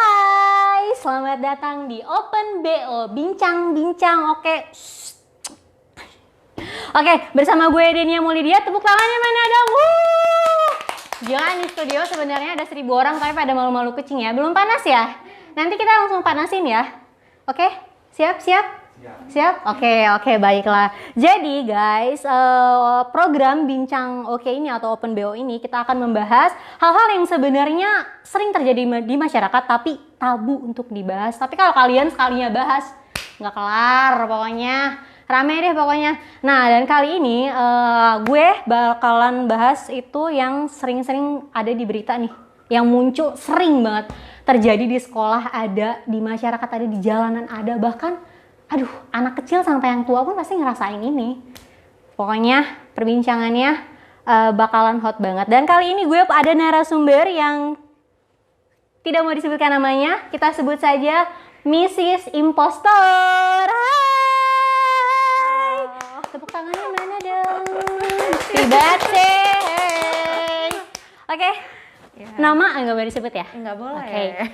Hai, selamat datang di Open BO, bincang-bincang. Oke, bersama gue Denia Mulydia. Tepuk tangannya mana dong? Gila nih studio sebenarnya ada 1.000 orang tapi pada malu-malu kucing ya. Belum panas ya? Nanti kita langsung panasin ya. Oke, siap? Siap? Oke, baiklah. Jadi guys, program Bincang Oke ini atau Open BO ini kita akan membahas hal-hal yang sebenarnya sering terjadi di masyarakat tapi tabu untuk dibahas. Tapi kalau kalian sekalinya bahas, nggak kelar pokoknya. Rame deh pokoknya. Nah, dan kali ini gue bakalan bahas itu yang sering-sering ada di berita nih. Yang muncul sering banget. Terjadi di sekolah ada, di masyarakat ada, di jalanan ada, bahkan aduh, anak kecil sampai yang tua pun pasti ngerasain ini. Pokoknya perbincangannya bakalan hot banget. Dan kali ini gue ada narasumber yang tidak mau disebutkan namanya. Kita sebut saja Mrs. Impostor. Hai. Tepuk tangannya mana dong? Hey. Oke. Ya. Nama nggak boleh disebut ya? Nggak boleh. Oke.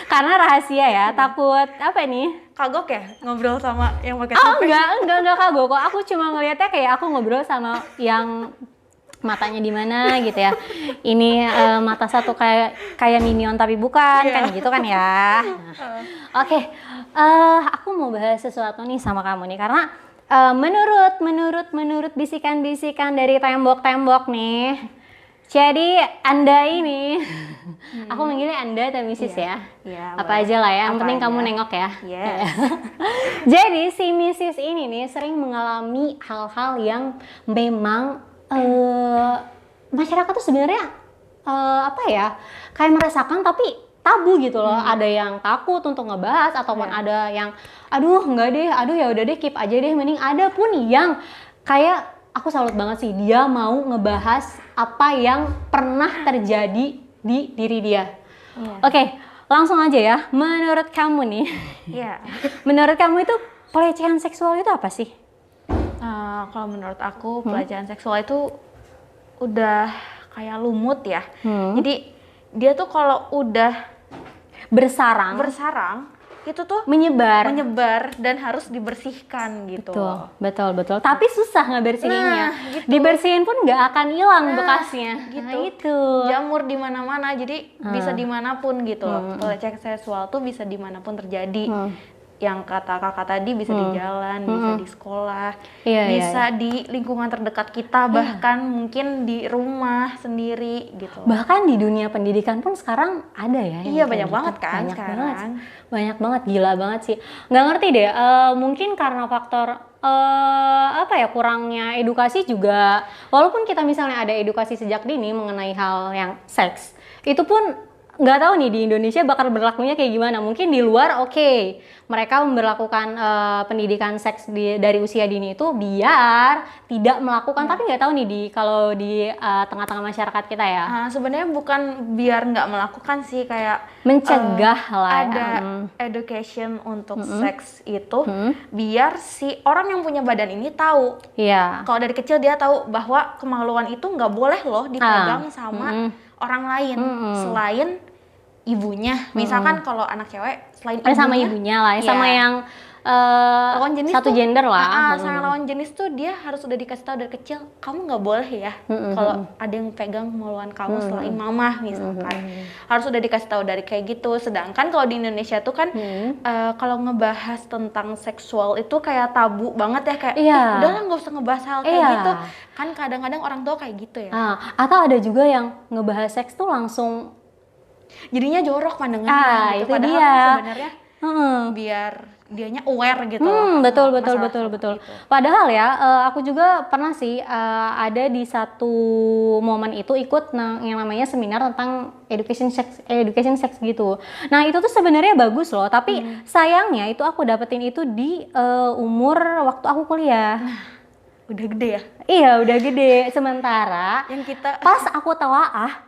Karena rahasia ya, takut apa nih? Kagok ya ngobrol sama yang pakai Oh topeng? enggak kagok kok. Aku cuma ngelihatnya kayak aku ngobrol sama yang matanya di mana gitu ya. Ini mata satu kayak Minion tapi bukan kan gitu kan ya. Oke. Aku mau bahas sesuatu nih sama kamu nih karena menurut bisikan-bisikan dari tembok-tembok nih. Jadi Anda ini, aku manggilnya Anda atau Mrs. ya? Iya. Apa aja lah ya, yang Apa penting aja. kamu nengok ya. Yes. Jadi si Mrs. ini nih sering mengalami hal-hal yang memang masyarakat tuh sebenarnya kayak merasakan tapi tabu gitu loh. Ada yang takut untuk ngebahas ataupun ada yang aduh enggak deh, aduh ya udah deh keep aja deh, mending ada pun yang kayak aku salut banget sih, dia mau ngebahas apa yang pernah terjadi di diri dia. Iya. Oke, langsung aja ya. Menurut kamu nih, Iya. menurut kamu itu pelecehan seksual itu apa sih? Kalau menurut aku pelecehan seksual itu udah kayak lumut ya. Jadi dia tuh kalau udah Bersarang, itu tuh menyebar. dan harus dibersihkan gitu. Betul. Tapi susah ngebersihinnya. Nah, gitu. Dibersihin pun nggak akan hilang bekasnya. Gitu. Nah, itu. Jamur di mana-mana, jadi bisa dimanapun gitu loh. Pelecehan seksual tuh bisa dimanapun terjadi. Yang kata kakak tadi bisa di jalan, bisa di sekolah, bisa di lingkungan terdekat kita, bahkan mungkin di rumah sendiri gitu. Bahkan di dunia pendidikan pun sekarang ada ya. Iya, yang banyak kayak banget gitu. kan sekarang. Banyak banget, gila banget sih. Nggak ngerti deh, mungkin karena faktor kurangnya edukasi juga. Walaupun kita misalnya ada edukasi sejak dini mengenai hal yang seks, itu pun nggak tahu nih di Indonesia bakal berlakunya kayak gimana. Mungkin di luar mereka memberlakukan pendidikan seks dari usia dini itu biar tidak melakukan, tapi nggak tahu nih kalau di tengah-tengah masyarakat kita ya. Sebenarnya bukan biar nggak melakukan sih, kayak Mencegah lah. ada education untuk seks itu biar si orang yang punya badan ini tahu. Iya. Kalau dari kecil dia tahu bahwa kemaluan itu nggak boleh loh dipegang sama orang lain selain ibunya. Misalkan kalau anak cewek selain ibunya, Sama ibunya lah, sama yang lawan jenis satu tuh, gender lah. sama lawan jenis tuh dia harus udah dikasih tahu dari kecil, kamu nggak boleh ya kalau ada yang pegang kemaluan kamu selain mama misalkan. Harus udah dikasih tahu dari kayak gitu. Sedangkan kalau di Indonesia tuh kan kalau ngebahas tentang seksual itu kayak tabu banget ya, kayak udahlah nggak usah ngebahas hal kayak gitu. Kan kadang-kadang orang tua kayak gitu ya. Atau ada juga yang ngebahas seks tuh langsung jadinya jorok pandangannya gitu. itu Padahal dia. sebenarnya biar dianya aware gitu Betul. Gitu. Padahal ya, aku juga pernah sih ada di satu momen itu ikut yang namanya seminar tentang education sex gitu. Nah itu tuh sebenarnya bagus loh, tapi sayangnya itu aku dapetin itu di umur waktu aku kuliah. Udah gede ya? Iya udah gede. Sementara Yang kita pas aku telaah,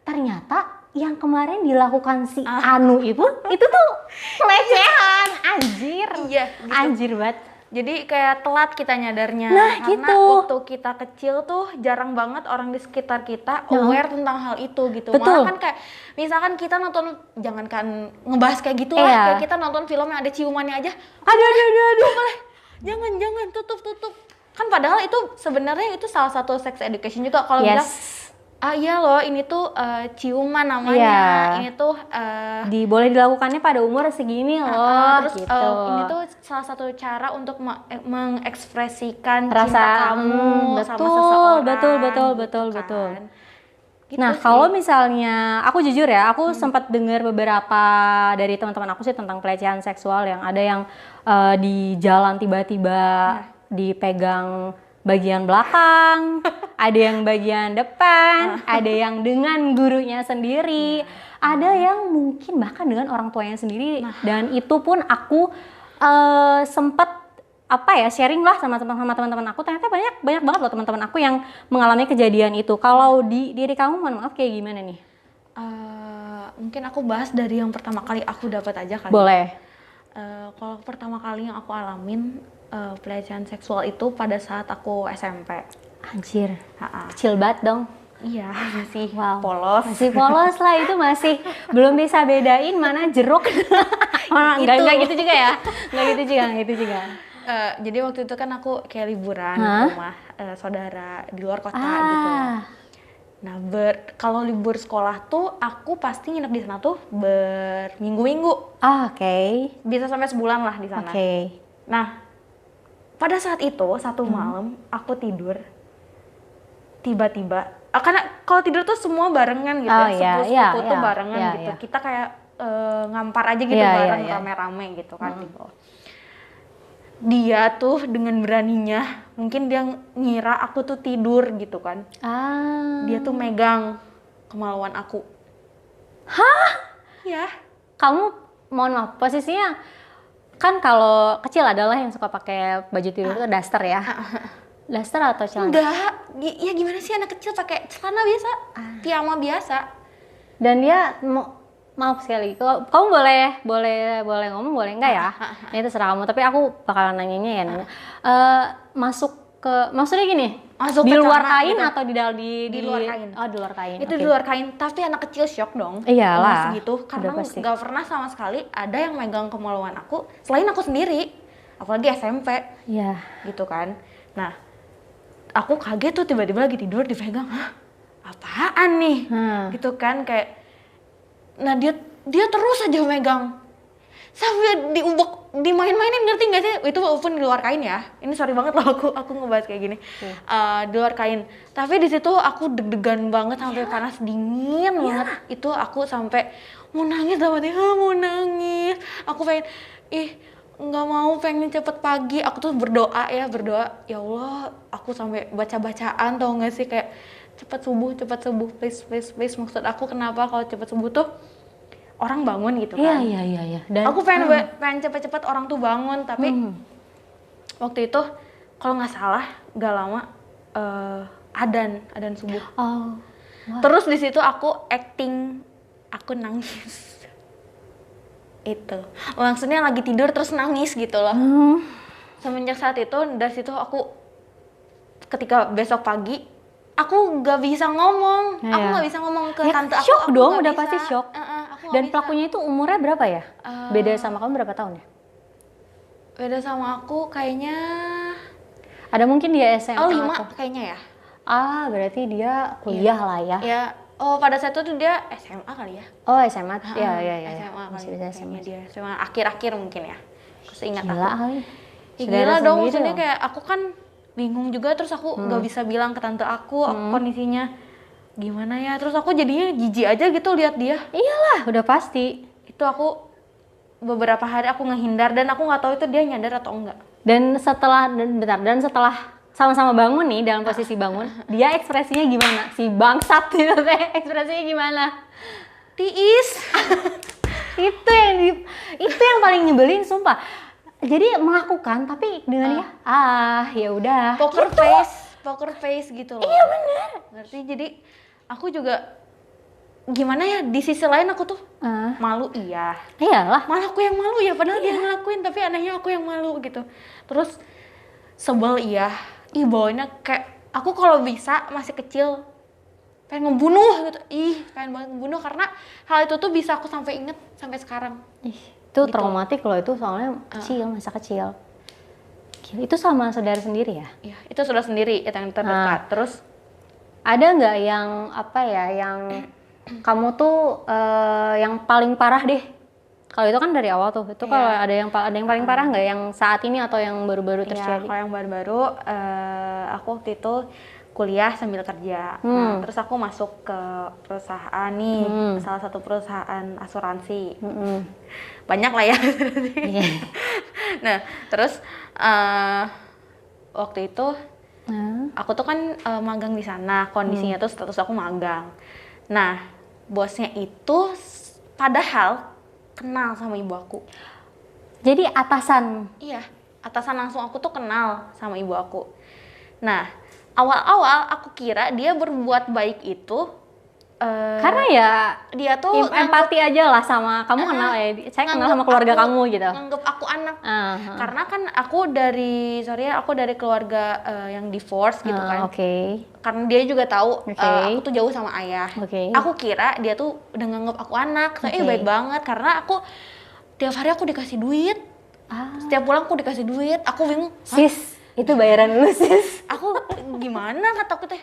ternyata yang kemarin dilakukan si Anu itu tuh pelecehan, anjir. Iya, gitu. Anjir banget. Jadi kayak telat kita nyadarnya. Nah, karena gitu. waktu kita kecil tuh jarang banget orang di sekitar kita aware tentang hal itu gitu. Betul. Malah kan kayak misalkan kita nonton, jangankan ngebahas kayak gitu lah, Iya. kayak kita nonton film yang ada ciumannya aja, Aduh. jangan tutup. Kan padahal itu sebenarnya itu salah satu sex education juga kalau bilang, iya loh ini tuh ciuman namanya, Iya. ini tuh Boleh dilakukannya pada umur segini loh, terus gitu. ini tuh salah satu cara untuk mengekspresikan Rasa, cinta kamu sama betul, seseorang. betul. Kan. Gitu Nah, sih. kalau misalnya aku jujur ya, aku sempat dengar beberapa dari teman-teman aku sih tentang pelecehan seksual, yang ada yang di jalan tiba-tiba dipegang bagian belakang, ada yang bagian depan, ada yang dengan gurunya sendiri, ada yang mungkin bahkan dengan orang tuanya sendiri. Dan itu pun aku sempat sharing lah sama teman-teman aku. Ternyata banyak banget loh teman-teman aku yang mengalami kejadian itu. Kalau di diri kamu, mohon maaf, kayak gimana nih? Mungkin aku bahas dari yang pertama kali aku dapat aja kali. Boleh. Kalau pertama kali yang aku alamin pelecehan seksual itu pada saat aku SMP. Anjir, kecil banget dong. Iya, masih polos. Masih polos lah, itu masih belum bisa bedain mana jeruk. Enggak gitu juga ya. Enggak gitu juga. Jadi waktu itu kan aku kayak liburan ke rumah saudara di luar kota gitu. Nah, kalau libur sekolah tuh aku pasti nginep di sana tuh berminggu-minggu. Oke. Bisa sampai sebulan lah di sana. Oke. Nah, pada saat itu satu malam aku tidur, tiba-tiba karena kalau tidur tuh semua barengan gitu sepupu tuh barengan gitu. Kita kayak ngampar aja gitu bareng rame-rame gitu kan gitu. Dia tuh dengan beraninya, mungkin dia ngira aku tuh tidur gitu kan. Dia tuh megang kemaluan aku. Hah? Ya. Kamu, mohon maaf, posisinya kan kalau kecil adalah yang suka pakai baju tidur itu daster ya. Daster atau celana? Enggak, ya gimana sih anak kecil pakai celana biasa, piyama biasa. Dan dia maaf sekali, kamu boleh ngomong, boleh enggak ya? Ini terserah kamu, tapi aku bakalan nanyanya ya. Maksudnya gini, di luar kain gitu. Atau di luar kain? Oh, di luar kain. Itu di luar kain, tapi anak kecil shock dong. Iyalah. Segitu, karena nggak pernah sama sekali ada yang megang kemaluan aku selain aku sendiri, apalagi SMP. Iya. Gitu kan. Nah, aku kaget tuh tiba-tiba lagi tidur dipegang, apaan nih? Gitu kan kayak. Nah dia terus aja megang sampai dimain-mainin, ngerti nggak sih? Itu walaupun di luar kain ya. Ini sorry banget loh aku ngebahas kayak gini. Di luar kain. Tapi di situ aku deg-degan banget sampai panas dingin banget. Itu aku sampai mau nangis mau nangis. Aku pengen nggak mau, pengen cepet pagi. Aku tuh berdoa ya Allah, aku sampai baca-bacaan, tau nggak sih, kayak cepet subuh please. Maksud aku kenapa kalau cepet subuh tuh orang bangun gitu kan. Iya. Dan aku pengen cepet-cepet orang tuh bangun, tapi waktu itu kalau nggak salah nggak lama adzan subuh. Terus di situ aku acting, aku nangis. Itu maksudnya lagi tidur terus nangis gitu loh. Semenjak saat itu, dari situ aku ketika besok pagi aku nggak bisa ngomong. Aku nggak bisa ngomong ke tante aku. Shock dong, udah pasti shock. Dan bisa. pelakunya itu umurnya berapa ya? Beda sama kamu berapa tahun ya? Beda sama aku kayaknya ada mungkin dia SMA 5 kayaknya ya. Berarti dia kuliah lah ya. Ya, pada saat itu dia SMA kali ya. Oh, SMA. Iya. SMA Masih kali. bisa SMA. Dia SMA akhir-akhir mungkin ya. Seingat Gila aku. kali. Gila dong, maksudnya kayak aku kan bingung juga, terus aku nggak bisa bilang ke tante aku kondisinya gimana ya, terus aku jadinya jijik aja gitu lihat dia. Iyalah, udah pasti. Itu aku beberapa hari aku ngehindar dan aku nggak tahu itu dia nyadar atau enggak. Dan setelah sama-sama bangun nih, dalam posisi bangun, dia ekspresinya gimana? Si bangsat itu ekspresinya gimana? Tiis. itu yang paling nyebelin, sumpah. Jadi melakukan tapi dengan ya udah. Poker face gitu loh. Iya benar. Ngerti? Jadi aku juga gimana ya, di sisi lain aku tuh malu, Iyalah. malah aku yang malu ya, padahal dia ngelakuin, tapi anehnya aku yang malu gitu. Terus sebel bawanya kayak aku kalau bisa masih kecil pengen ngebunuh gitu, pengen banget ngebunuh, karena hal itu tuh bisa aku sampai inget sampai sekarang. Itu traumatik loh, itu soalnya kecil, masa kecil. Gila, itu sama saudara sendiri ya? Iya, itu saudara sendiri yang terdekat. Terus ada nggak yang apa ya, yang kamu tuh yang paling parah deh? Kalau itu kan dari awal tuh, itu kalau ada yang paling parah nggak, yang saat ini atau yang baru-baru terjadi? Kalau yang baru-baru, aku waktu itu kuliah sambil kerja. Nah, terus aku masuk ke perusahaan nih, salah satu perusahaan asuransi. Banyak lah ya. Nah, terus waktu itu aku tuh kan magang di sana, kondisinya tuh status aku magang. Nah, bosnya itu padahal kenal sama ibu aku. Jadi atasan? Iya, atasan langsung aku tuh kenal sama ibu aku. Nah, awal-awal aku kira dia berbuat baik itu karena ya dia tuh empati aja lah sama kamu, kenal ya, saya kenal sama keluarga kamu gitu. Nganggep aku anak. Karena kan aku dari keluarga yang divorce gitu kan. Karena dia juga tahu aku tuh jauh sama ayah. Aku kira dia tuh udah nganggep aku anak. Baik banget, karena aku tiap hari aku dikasih duit. Setiap pulang aku dikasih duit. Aku bingung, sis, itu bayaran lu sis. Aku gimana, kata aku teh,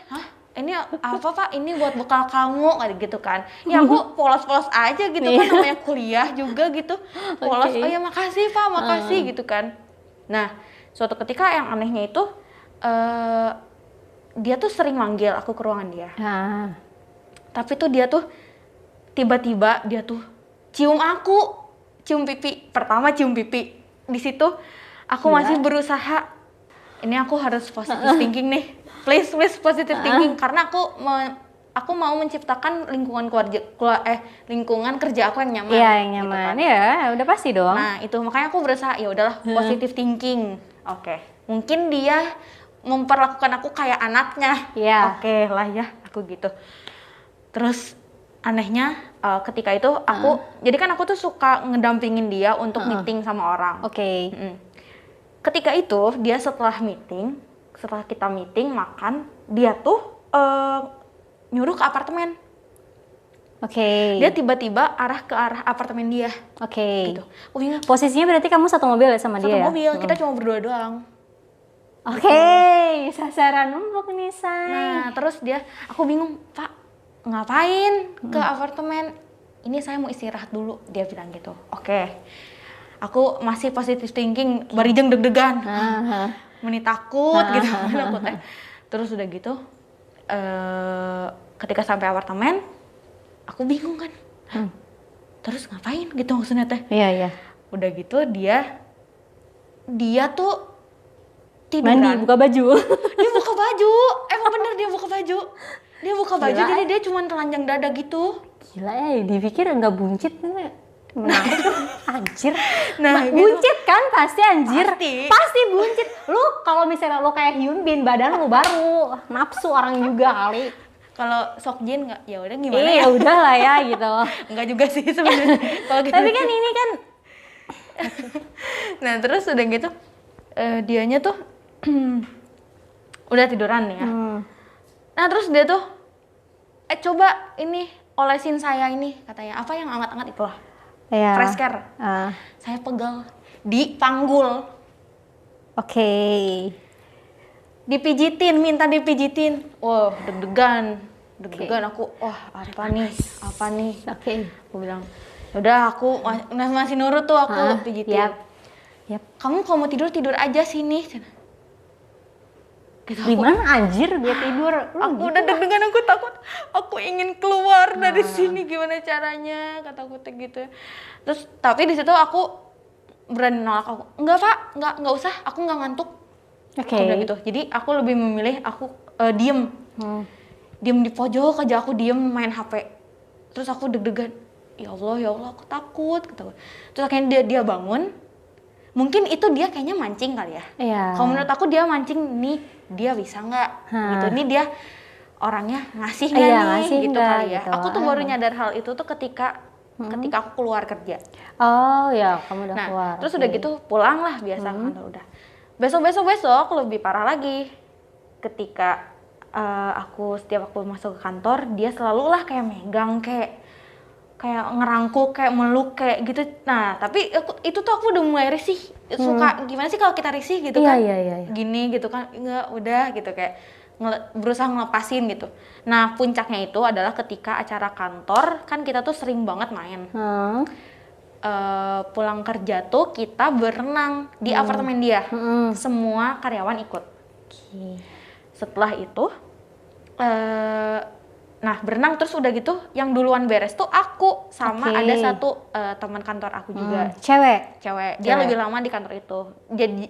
ini apa Pak, ini buat bekal kamu, kayak gitu kan. Ya aku polos-polos aja gitu kan, namanya kuliah juga gitu, polos. Oh ya makasih Pak, makasih gitu kan. Nah, suatu ketika yang anehnya itu dia tuh sering manggil aku ke ruangan dia. Tapi tuh dia tuh tiba-tiba dia tuh cium aku, cium pipi. Pertama cium pipi. Di situ aku masih berusaha, ini aku harus positive thinking nih. Please positive thinking, karena aku mau menciptakan lingkungan kerja aku yang nyaman. Iya, yang nyaman. Gitu kan. Ya, udah pasti dong. Nah, itu makanya aku berusaha, ya udahlah positive thinking. Mungkin dia memperlakukan aku kayak anaknya. Oke lah ya, aku gitu. Terus anehnya ketika itu aku jadi kan aku tuh suka ngedampingin dia untuk meeting sama orang. Ketika itu dia setelah kita meeting makan, dia tuh nyuruh ke apartemen. Dia tiba-tiba ke arah apartemen dia. Gitu. Posisinya berarti kamu satu mobil ya sama dia? Satu mobil, kita cuma berdua doang. Sasaran empuk nih, say. Nah, terus aku bingung, Pak, ngapain ke apartemen? Ini saya mau istirahat dulu, dia bilang gitu. Aku masih positive thinking, barijeng deg-degan. Menit takut gitu aku teh. Terus udah gitu ketika sampai apartemen aku bingung kan, terus ngapain gitu maksudnya teh. Udah gitu dia tuh tiduran, mandi, buka baju. Dia buka baju, emang bener dia buka baju. Jadi dia cuma telanjang dada gitu. Gila ya, dipikir nggak buncit. Menarik anjir. Nah, buncit kan pasti anjir. Pasti buncit. Lu kalau misalnya lu kayak Hyun Bin, badan lu baru nafsu orang juga kali. Kalau Seokjin nggak, ya udah gimana ya udah lah ya gitu. Enggak juga sih sebenarnya. Gitu. Tapi kan ini kan nah, terus udah gitu dianya tuh udah tiduran ya. Nah, terus dia tuh coba ini olesin saya ini, katanya apa yang hangat-hangat itulah. Fresh care. Saya pegal di panggul. Dipijitin, minta dipijitin. Deg-degan aku. Apa nih? Aku bilang, udah aku masih nurut tuh, aku pijitin. Kamu kalau mau tidur aja sini. Gitu, gimana anjir dia tidur? Aku udah deg-degan, aku takut. Aku ingin keluar dari sini, gimana caranya? Kataku gitu. Terus tapi di situ aku berani nolak, aku enggak Pak, enggak usah, aku nggak ngantuk. Aku bilang gitu. Jadi aku lebih memilih aku diem di pojok aja, aku diem main HP. Terus aku deg-degan, ya Allah aku takut. Terus akhirnya dia bangun. Mungkin itu dia kayaknya mancing kali ya. Kalau menurut aku dia mancing nih, dia bisa nggak gitu. Ini dia orangnya ngasih Iya, nggak nih ngasih gitu nggak, kali ya. gitu. Aku tuh baru nyadar hal itu tuh ketika aku keluar kerja. Oh ya, kamu udah Nah, keluar. terus Oke. udah gitu pulang lah biasa kantor udah. Besok lebih parah lagi. Ketika setiap aku masuk ke kantor, dia selalu lah kayak megang, kayak ngerangkul, kayak meluk kayak gitu. Nah, tapi itu tuh aku udah mulai risih. Suka gimana sih kalau kita risih gitu kan? Iya. Gini gitu kan, enggak udah gitu kayak berusaha ngelepasin gitu. Nah, puncaknya itu adalah ketika acara kantor, kan kita tuh sering banget main. Pulang kerja tuh kita berenang di apartemen dia. Semua karyawan ikut. Setelah itu, nah berenang terus udah gitu, yang duluan beres tuh aku sama ada satu teman kantor aku juga. Cewek. Dia lebih lama di kantor itu.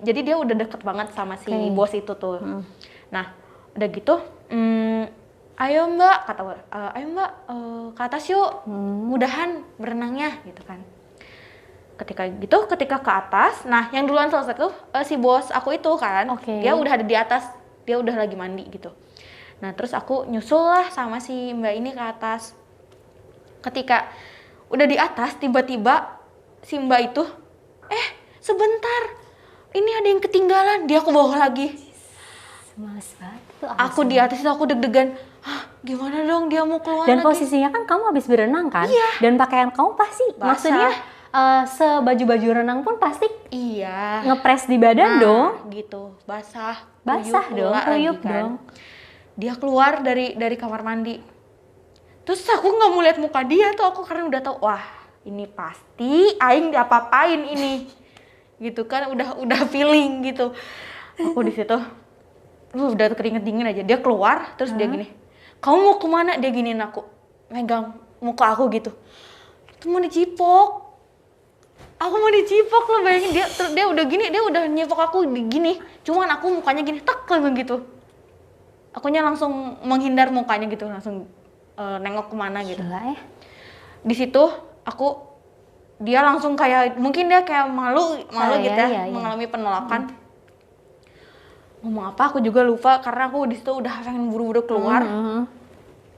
Jadi dia udah deket banget sama si bos itu tuh. Nah, udah gitu, ayo mbak, ke atas yuk, mudahan berenangnya gitu kan. Ketika ke atas, nah yang duluan selesai tuh si bos aku itu kan, dia udah ada di atas, dia udah lagi mandi gitu. Nah terus aku nyusul lah sama si mbak ini ke atas. Ketika udah di atas, tiba-tiba si mbak itu, sebentar, ini ada yang ketinggalan, dia ke bawah lagi. Males banget tuh. Aku di atas itu aku deg-degan, gimana dong dia mau keluar Dan lagi. posisinya kan kamu habis berenang kan? Iya. Dan pakaian kamu pasti, Basah. maksudnya sebaju-baju renang pun pasti Iya. ngepres di badan dong. Gitu, basah Dong, kuyup dong. Dia keluar dari kamar mandi. Terus aku nggak mau lihat muka dia tuh, aku karena udah tahu, wah ini pasti aing diapa-apain ini. Gitu kan, udah feeling gitu. Aku di situ udah keringet dingin aja. Dia keluar terus dia gini, kamu mau kemana? Dia giniin aku, megang muka aku gitu. Itu mau dicipok. Aku mau dicipok loh, bayangin dia udah gini, dia udah nyipok aku gini. Cuman aku mukanya gini, tek gitu. Akunya langsung menghindar mukanya gitu, langsung nengok kemana gitu. Gila ya. Di situ dia langsung kayak, mungkin dia kayak malu gitu ya, mengalami penolakan. Ngomong apa aku juga lupa karena aku di situ udah pengen buru-buru keluar.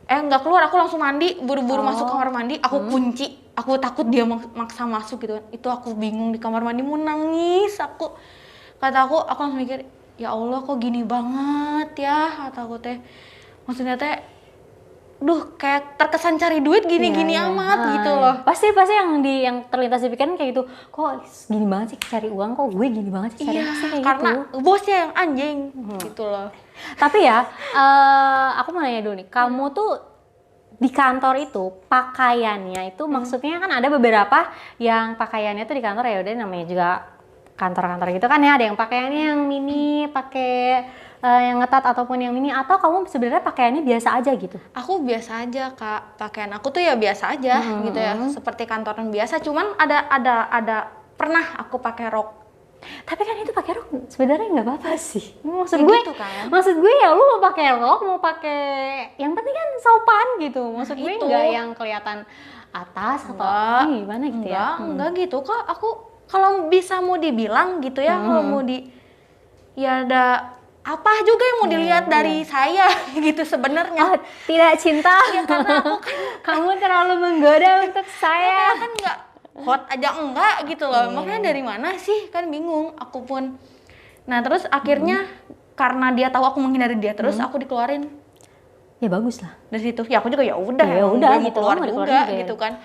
Nggak keluar, aku langsung mandi, buru-buru masuk kamar mandi, aku kunci. Aku takut dia maksa masuk gitu kan. Itu aku bingung di kamar mandi, mau nangis. Kata aku langsung mikir, ya Allah kok gini banget ya, kata aku teh. Maksudnya teh, kayak terkesan cari duit gini-gini amat gitu loh. Pasti yang terlintas di pikiran kayak gitu. Kok gini banget sih cari uang, kok gue gini banget sih cari pasti kayak karena gitu. bosnya yang anjing gitu loh. Tapi ya, aku mau nanya dulu nih, kamu tuh di kantor itu pakaiannya itu maksudnya kan ada beberapa yang pakaiannya tuh di kantor ya udah namanya juga kantor-kantor gitu kan ya, ada yang pakaiannya yang mini, pakai yang ngetat ataupun yang mini, atau kamu sebenarnya pakaiannya biasa aja gitu? Aku biasa aja Kak, pakaian aku tuh ya biasa aja gitu ya, seperti kantoran biasa. Cuman ada pernah aku pakai rok. Tapi kan itu pakai rok sebenarnya nggak apa-apa sih. Maksud Ya gue gitu kan. Maksud gue ya lu mau pakai rok, mau pakai yang penting kan sopan gitu. Maksud gue nggak yang kelihatan atas atau gimana gitu ya. Enggak gitu Kak. Aku kalau bisa mau dibilang gitu ya, kalau mau ya ada apa juga yang mau dilihat dari saya gitu sebenarnya. Oh, tidak cinta. Ya karena aku kan kamu terlalu menggoda untuk saya. kan enggak hot aja enggak gitu loh. Makanya dari mana sih, kan bingung aku pun. Nah terus akhirnya karena dia tahu aku menghindari dia terus, aku dikeluarin. Ya bagus lah. Dari situ ya aku juga ya udah mau gitu, keluar juga gitu kan.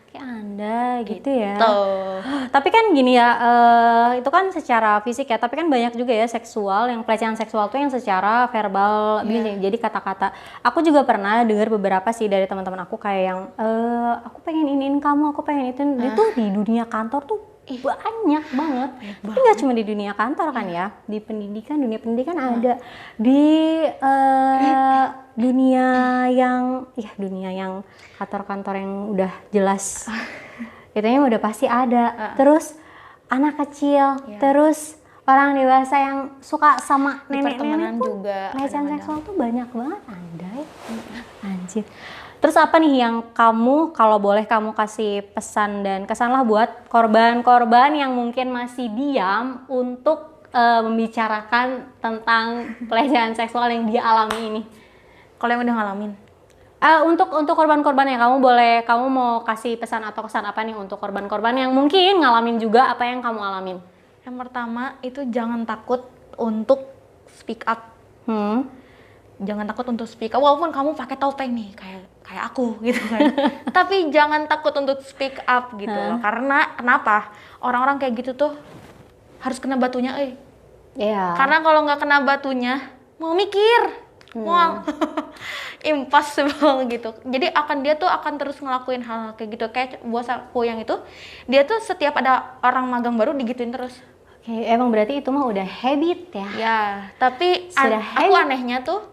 Oke, Anda gitu ya. Tuh. Tapi kan gini ya, itu kan secara fisik ya, tapi kan banyak juga ya seksual, yang pelecehan seksual tuh yang secara verbal, jadi kata-kata. Aku juga pernah dengar beberapa sih dari teman-teman aku kayak yang, aku pengen iniin kamu, aku pengen itu di dunia kantor tuh banyak banget. Tapi nggak cuma di dunia kantor kan ya, di pendidikan, dunia pendidikan ada, di dunia yang kantor-kantor yang udah jelas itunya udah pasti ada. Terus anak kecil, terus orang dewasa yang suka sama nenek-nenek pun juga pelecehan seksual tuh banyak banget, andai. Anjir. Terus apa nih yang kamu, kalau boleh kamu kasih pesan dan kesan lah buat korban-korban yang mungkin masih diam untuk membicarakan tentang pelecehan seksual yang dia alami ini? Kalau yang udah ngalamin. Untuk korban-korban yang kamu mau kasih pesan atau kesan apa nih untuk korban-korban yang mungkin ngalamin juga apa yang kamu alamin? Yang pertama itu jangan takut untuk speak up. Jangan takut untuk speak up, walaupun kamu pakai topeng nih kayak aku gitu kan. Tapi jangan takut untuk speak up gitu loh. Karena kenapa? Orang-orang kayak gitu tuh harus kena batunya, Karena kalau nggak kena batunya, mau mikir, mau impossible gitu. Jadi dia tuh akan terus ngelakuin hal kayak gitu. Kayak bos aku yang itu, dia tuh setiap ada orang magang baru digituin terus. Oke, emang berarti itu mah udah habit ya? Ya, tapi aku anehnya tuh,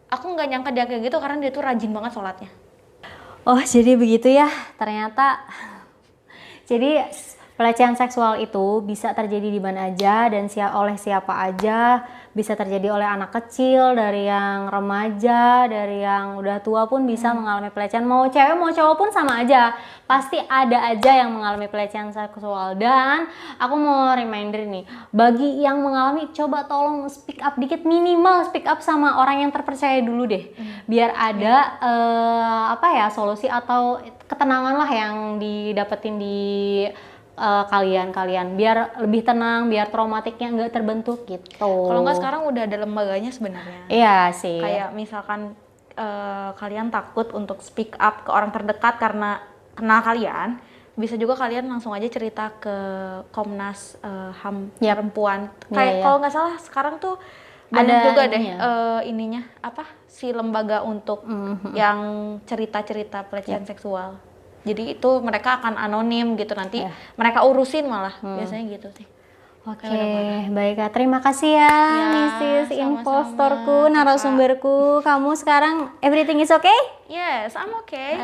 aku nggak nyangka dia kayak gitu karena dia tuh rajin banget sholatnya. Oh, jadi begitu ya, ternyata. Jadi pelecehan seksual itu bisa terjadi di mana aja dan oleh siapa aja, bisa terjadi oleh anak kecil, dari yang remaja, dari yang udah tua pun bisa mengalami pelecehan. Mau cewek mau cowok pun sama aja, pasti ada aja yang mengalami pelecehan seksual. Dan aku mau reminder nih, bagi yang mengalami, coba tolong speak up dikit, minimal speak up sama orang yang terpercaya dulu deh, biar ada solusi atau ketenangan lah yang didapetin di kalian biar lebih tenang, biar traumatiknya nggak terbentuk gitu. Kalau nggak sekarang udah ada lembaganya sebenarnya. Iya sih. Kayak misalkan kalian takut untuk speak up ke orang terdekat karena kenal kalian, bisa juga kalian langsung aja cerita ke Komnas HAM perempuan. Kayak kalau nggak salah sekarang tuh ada juga deh si lembaga untuk yang cerita-cerita pelecehan seksual. Jadi itu mereka akan anonim gitu, nanti mereka urusin malah biasanya gitu sih. Oke, baik Kak. Terima kasih ya Mrs. Impostorku, narasumberku. Kamu sekarang everything is okay? Yes, I'm okay.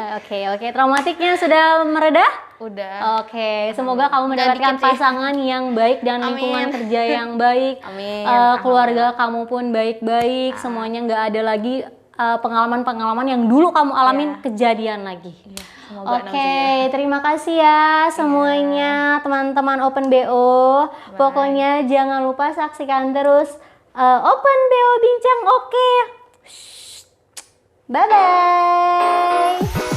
Oke. Traumatiknya sudah mereda? Udah. Oke, semoga kamu mendapatkan pasangan yang baik dan lingkungan kerja yang baik. Amin. Keluarga kamu pun baik-baik, semuanya nggak ada lagi pengalaman-pengalaman yang dulu kamu alamin kejadian lagi. Oke, terima kasih ya semuanya teman-teman Open BO. Pokoknya jangan lupa saksikan terus Open BO Bincang Oke. Bye-bye.